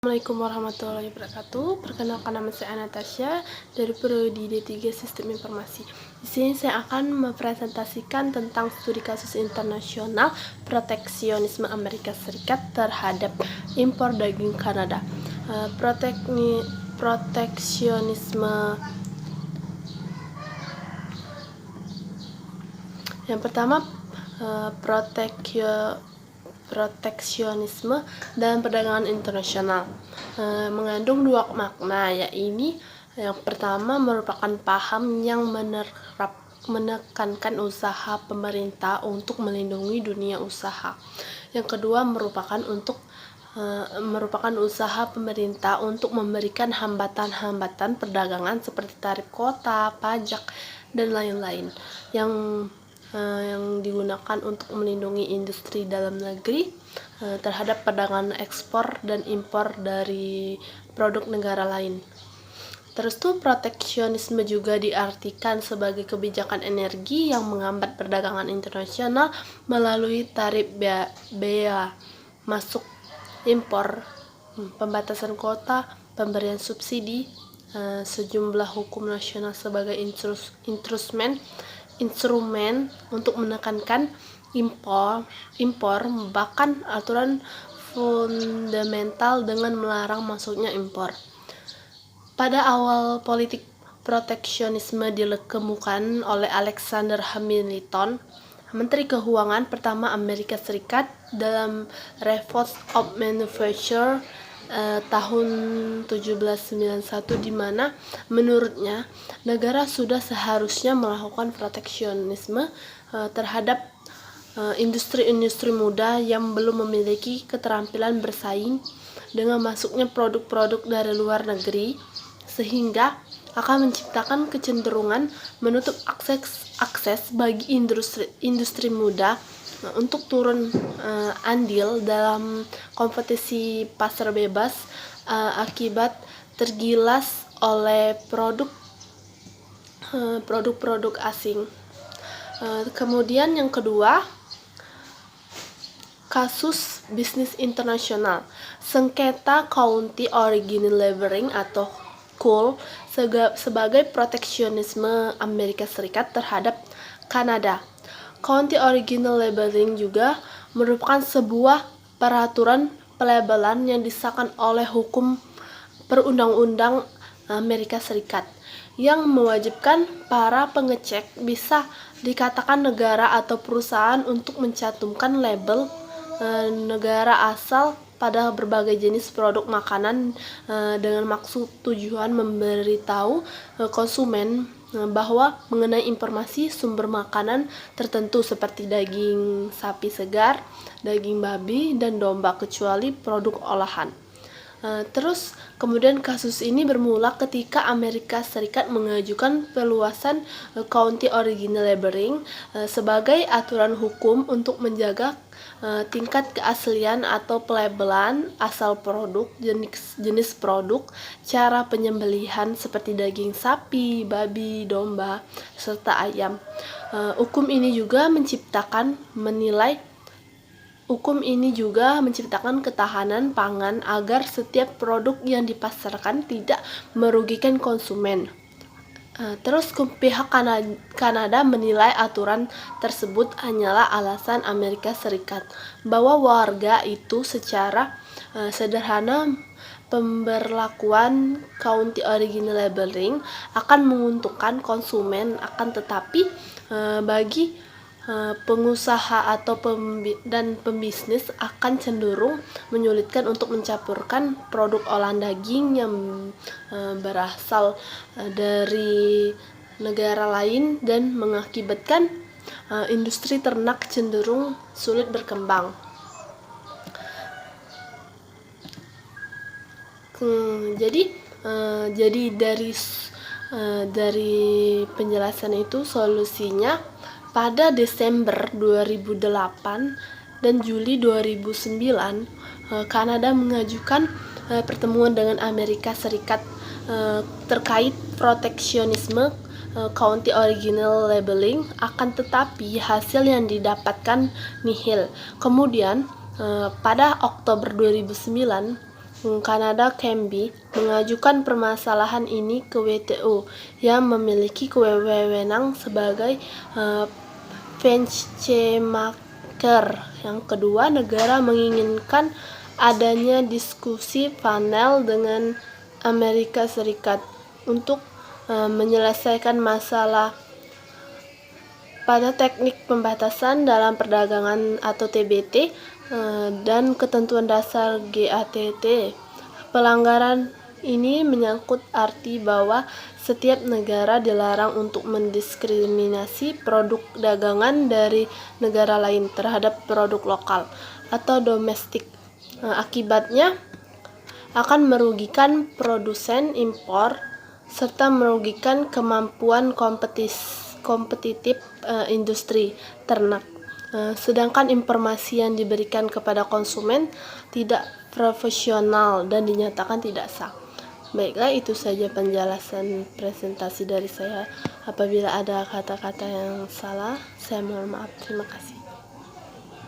Assalamualaikum warahmatullahi wabarakatuh. Perkenalkan, nama saya Anastasia dari Prodi D3 Sistem Informasi. Di sini saya akan mempresentasikan tentang studi kasus internasional proteksionisme Amerika Serikat terhadap impor daging Kanada. Proteksionisme yang pertama, proteksionisme dalam perdagangan internasional mengandung dua makna, yaitu yang pertama merupakan paham yang menekankan usaha pemerintah untuk melindungi dunia usaha. Yang kedua merupakan usaha pemerintah untuk memberikan hambatan-hambatan perdagangan seperti tarif kuota, pajak, dan lain-lain yang digunakan untuk melindungi industri dalam negeri terhadap perdagangan ekspor dan impor dari produk negara lain. Terus proteksionisme juga diartikan sebagai kebijakan energi yang menghambat perdagangan internasional melalui tarif bea masuk impor, pembatasan kuota, pemberian subsidi, sejumlah hukum nasional sebagai instrumen untuk menekankan impor, bahkan aturan fundamental dengan melarang masuknya impor. Pada awal politik proteksionisme dikemukakan oleh Alexander Hamilton, Menteri Keuangan pertama Amerika Serikat, dalam Reforms of Manufacture tahun 1791, di mana menurutnya negara sudah seharusnya melakukan proteksionisme terhadap industri-industri muda yang belum memiliki keterampilan bersaing dengan masuknya produk-produk dari luar negeri, sehingga akan menciptakan kecenderungan menutup akses bagi industri muda untuk turun andil dalam kompetisi pasar bebas akibat tergilas oleh produk-produk asing. Kemudian yang kedua, kasus bisnis internasional. Sengketa County Origin Labeling atau COL sebagai proteksionisme Amerika Serikat terhadap Kanada. County Original Labeling juga merupakan sebuah peraturan pelabelan yang disahkan oleh hukum perundang-undang Amerika Serikat yang mewajibkan para pengecek bisa dikatakan negara atau perusahaan untuk mencantumkan label negara asal pada berbagai jenis produk makanan dengan maksud tujuan memberitahu konsumen bahwa mengenai informasi sumber makanan tertentu seperti daging sapi segar, daging babi, dan domba, kecuali produk olahan. Terus kemudian kasus ini bermula ketika Amerika Serikat mengajukan perluasan County Origin Labeling sebagai aturan hukum untuk menjaga tingkat keaslian atau pelabelan asal produk, jenis produk, cara penyembelihan seperti daging sapi, babi, domba, serta ayam. Hukum ini juga menciptakan ketahanan pangan agar setiap produk yang dipasarkan tidak merugikan konsumen. Terus pihak Kanada menilai aturan tersebut hanyalah alasan Amerika Serikat bahwa warga itu secara sederhana pemberlakuan County Origin Labeling akan menguntungkan konsumen, akan tetapi bagi pengusaha atau pembisnis akan cenderung menyulitkan untuk mencampurkan produk olahan daging yang berasal dari negara lain dan mengakibatkan industri ternak cenderung sulit berkembang. Jadi dari penjelasan itu, solusinya pada Desember 2008 dan Juli 2009, Kanada mengajukan pertemuan dengan Amerika Serikat terkait proteksionisme County Original Labeling, akan tetapi hasil yang didapatkan nihil. Kemudian pada Oktober 2009, Kanada Canby mengajukan permasalahan ini ke WTO yang memiliki wewenang sebagai benchmarker. Yang kedua, negara menginginkan adanya diskusi panel dengan Amerika Serikat untuk menyelesaikan masalah pada teknik pembatasan dalam perdagangan atau TBT dan ketentuan dasar GATT. Pelanggaran ini menyangkut arti bahwa setiap negara dilarang untuk mendiskriminasi produk dagangan dari negara lain terhadap produk lokal atau domestik. Akibatnya akan merugikan produsen impor serta merugikan kemampuan kompetitif industri ternak. Sedangkan informasi yang diberikan kepada konsumen tidak profesional dan dinyatakan tidak sah. Baiklah, itu saja penjelasan presentasi dari saya. Apabila ada kata-kata yang salah, saya mohon maaf. Terima kasih.